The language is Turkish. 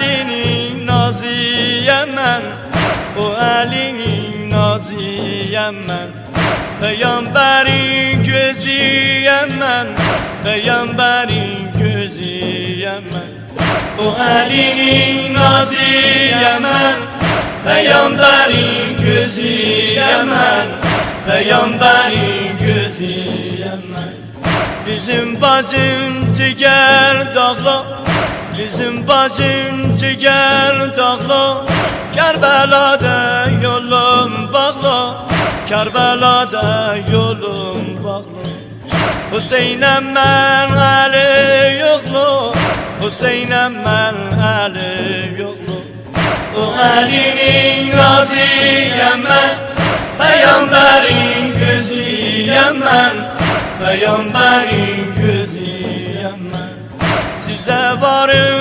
elinin naziyem ben, o elinin naziyem ben. Peygamberin gözüyem ben, Peygamberin gözüyem ben. O elinin naziyem ben, Peygamberin gözüyem ben, Peygamberin gözüyem ben. Bizim bacım ciger dağla, bizim bacım ciger dağla. Kerbela'da yolum bağla, Kerbela'da yolum bağla. Hüseyin'em ben eli yoklu, Hüseyin'em ben eli yoklu. O elinin naziyem ben, Peygamberin gözüyem ben, Peygamberin gözüyem ben. Size varım